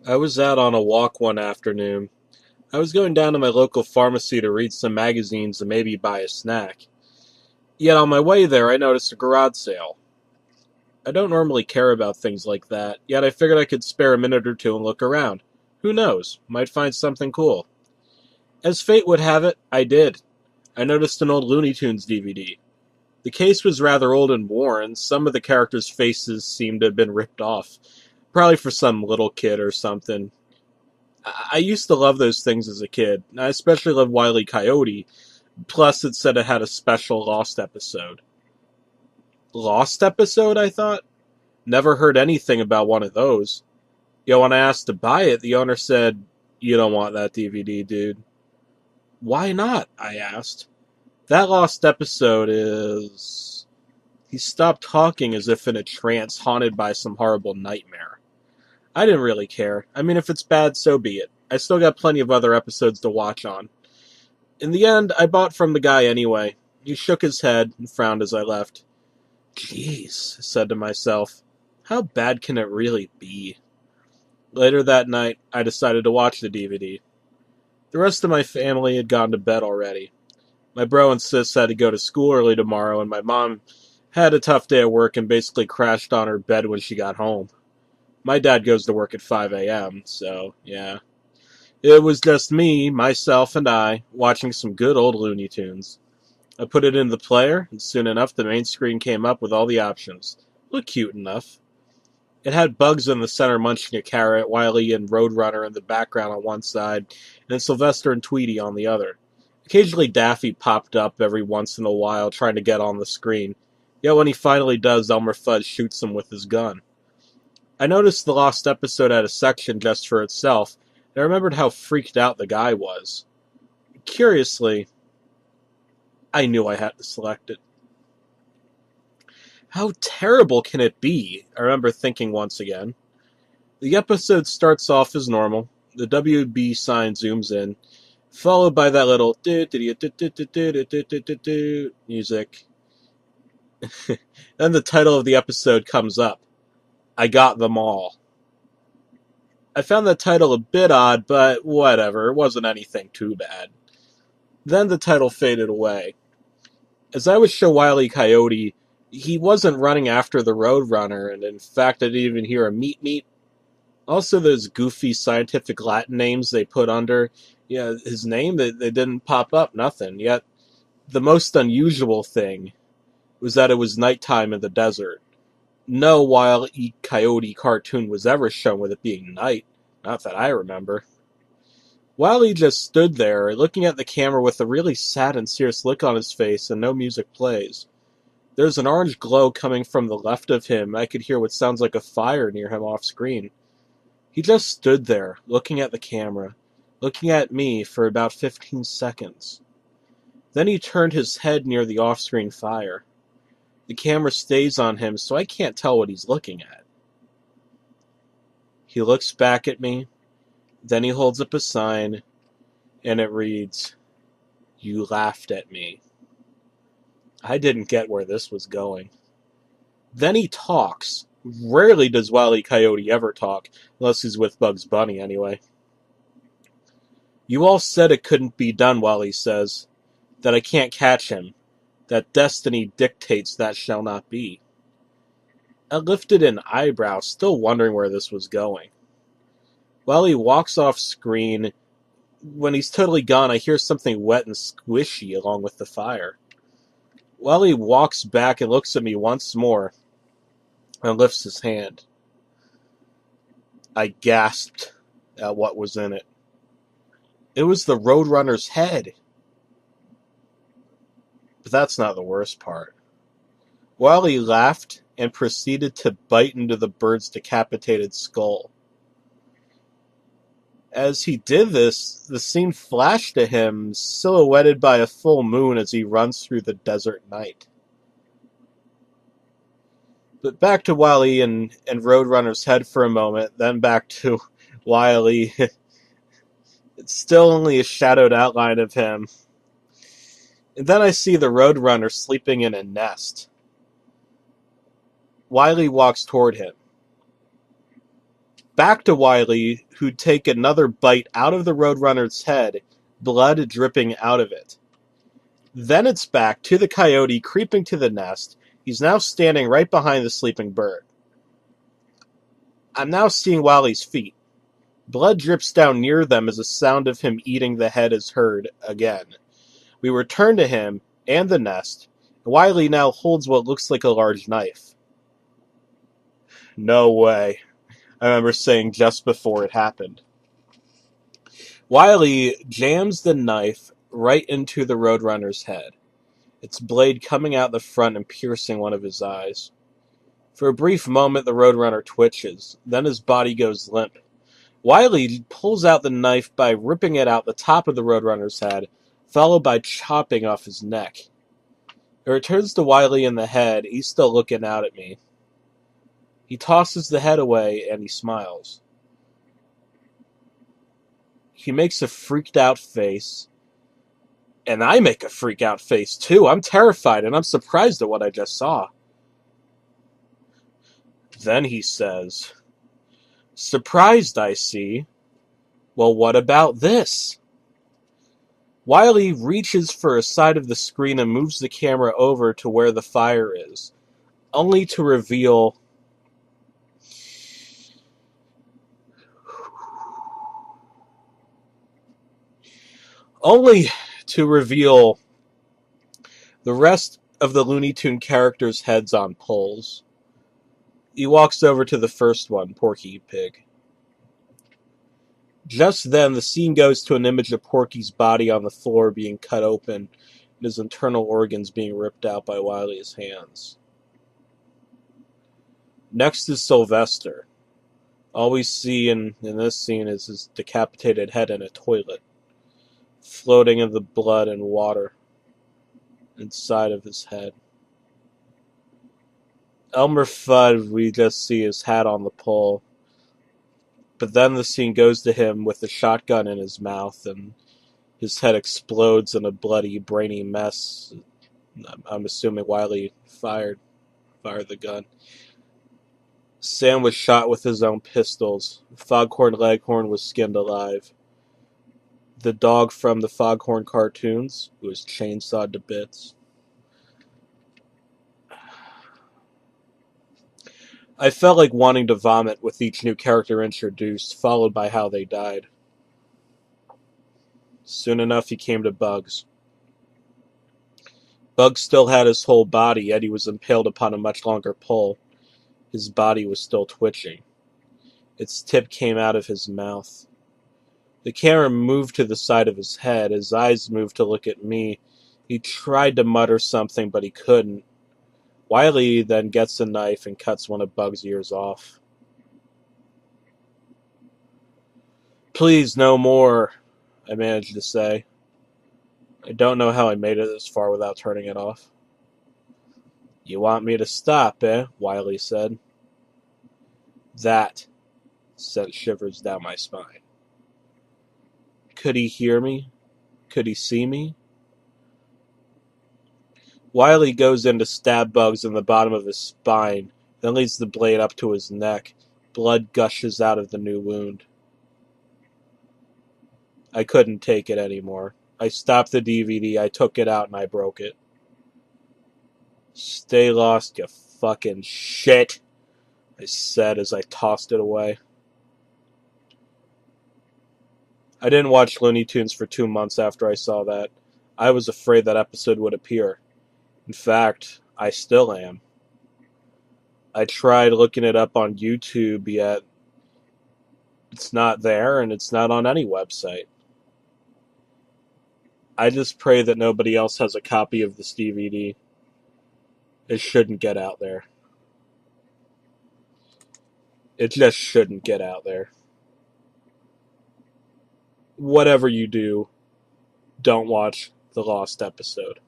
I was out on a walk one afternoon. I was going down to my local pharmacy to read some magazines and maybe buy a snack. Yet on my way there, I noticed a garage sale. I don't normally care about things like that, yet I figured I could spare a minute or two and look around. Who knows? Might find something cool. As fate would have it, I did. I noticed an old Looney Tunes DVD. The case was rather old and worn. Some of the characters' faces seemed to have been ripped off. Probably for some little kid or something. I used to love those things as a kid. I especially loved Wile E. Coyote. Plus, it said it had a special Lost episode. Lost episode, I thought? Never heard anything about one of those. When I asked to buy it, the owner said, "You don't want that DVD, dude." "Why not?" I asked. "That Lost episode is..." He stopped talking as if in a trance, haunted by some horrible nightmare. I didn't really care. I mean, if it's bad, so be it. I still got plenty of other episodes to watch on. In the end, I bought from the guy anyway. He shook his head and frowned as I left. "Jeez," I said to myself, "how bad can it really be?" Later that night, I decided to watch the DVD. The rest of my family had gone to bed already. My bro and sis had to go to school early tomorrow, and my mom had a tough day at work and basically crashed on her bed when she got home. My dad goes to work at 5 a.m., so, yeah. It was just me, myself, and I, watching some good old Looney Tunes. I put it in the player, and soon enough the main screen came up with all the options. Looked cute enough. It had Bugs in the center munching a carrot, Wile E. and Roadrunner in the background on one side, and Sylvester and Tweety on the other. Occasionally Daffy popped up every once in a while trying to get on the screen. Yet when he finally does, Elmer Fudd shoots him with his gun. I noticed the Lost episode had a section just for itself, and I remembered how freaked out the guy was. Curiously, I knew I had to select it. How terrible can it be? I remember thinking once again. The episode starts off as normal. The WB sign zooms in, followed by that little music. Then the title of the episode comes up. I Got Them All. I found that title a bit odd, but whatever, it wasn't anything too bad. Then the title faded away. As I would show Wile E. Coyote, he wasn't running after the Roadrunner, and in fact I didn't even hear a meet meet. Also, those goofy scientific Latin names they put under, his name, they didn't pop up, nothing. Yet, the most unusual thing was that it was nighttime in the desert. No Wile E. Coyote cartoon was ever shown with it being night, not that I remember. Wile E. just stood there, looking at the camera with a really sad and serious look on his face, and no music plays. There's an orange glow coming from the left of him. I could hear what sounds like a fire near him off screen. He just stood there, looking at the camera, looking at me for about 15 seconds. Then he turned his head near the off-screen fire. The camera stays on him, so I can't tell what he's looking at. He looks back at me, then he holds up a sign, and it reads, "You laughed at me." I didn't get where this was going. Then he talks. Rarely does Wile E. Coyote ever talk, unless he's with Bugs Bunny anyway. "You all said it couldn't be done," Wile, says. "That I can't catch him. That destiny dictates that shall not be." I lifted an eyebrow, still wondering where this was going. Wile walks off screen. When he's totally gone, I hear something wet and squishy along with the fire. Wile walks back and looks at me once more and lifts his hand. I gasped at what was in it. It was the Roadrunner's head. But that's not the worst part. Wile laughed and proceeded to bite into the bird's decapitated skull. As he did this, the scene flashed to him, silhouetted by a full moon as he runs through the desert night. But back to Wile and Roadrunner's head for a moment, then back to Wile. It's still only a shadowed outline of him. And then I see the Roadrunner sleeping in a nest. Wile walks toward him. Back to Wile, who'd take another bite out of the Roadrunner's head, blood dripping out of it. Then it's back to the Coyote creeping to the nest. He's now standing right behind the sleeping bird. I'm now seeing Wile's feet. Blood drips down near them as the sound of him eating the head is heard again. We return to him and the nest. Wile now holds what looks like a large knife. No way, I remember saying just before it happened. Wile jams the knife right into the Roadrunner's head, its blade coming out the front and piercing one of his eyes. For a brief moment, the Roadrunner twitches, then his body goes limp. Wile pulls out the knife by ripping it out the top of the Roadrunner's head, followed by chopping off his neck. It returns to Wile in the head. He's still looking out at me. He tosses the head away and he smiles. He makes a freaked out face. And I make a freak out face too. I'm terrified and I'm surprised at what I just saw. Then he says, "Surprised, I see. Well, what about this?" Wile reaches for a side of the screen and moves the camera over to where the fire is, only to reveal the rest of the Looney Tune characters' heads on poles. He walks over to the first one, Porky Pig. Just then, the scene goes to an image of Porky's body on the floor being cut open, and his internal organs being ripped out by Wile's hands. Next is Sylvester. All we see in this scene is his decapitated head in a toilet, floating in the blood and water inside of his head. Elmer Fudd, we just see his hat on the pole. But then the scene goes to him with the shotgun in his mouth, and his head explodes in a bloody, brainy mess. I'm assuming Wile fired the gun. Sam was shot with his own pistols. Foghorn Leghorn was skinned alive. The dog from the Foghorn cartoons was chainsawed to bits. I felt like wanting to vomit with each new character introduced, followed by how they died. Soon enough, he came to Bugs. Bugs still had his whole body, yet he was impaled upon a much longer pole. His body was still twitching. Its tip came out of his mouth. The camera moved to the side of his head. His eyes moved to look at me. He tried to mutter something, but he couldn't. Wile then gets a knife and cuts one of Bugs' ears off. "Please, no more," I managed to say. I don't know how I made it this far without turning it off. "You want me to stop, eh?" Wile said. That sent shivers down my spine. Could he hear me? Could he see me? Wile goes in to stab Bugs in the bottom of his spine, then leads the blade up to his neck. Blood gushes out of the new wound. I couldn't take it anymore. I stopped the DVD, I took it out, and I broke it. "Stay lost, you fucking shit," I said as I tossed it away. I didn't watch Looney Tunes for 2 months after I saw that. I was afraid that episode would appear. In fact, I still am. I tried looking it up on YouTube, yet it's not there, and it's not on any website. I just pray that nobody else has a copy of this DVD. It shouldn't get out there. It just shouldn't get out there. Whatever you do, don't watch the lost episode.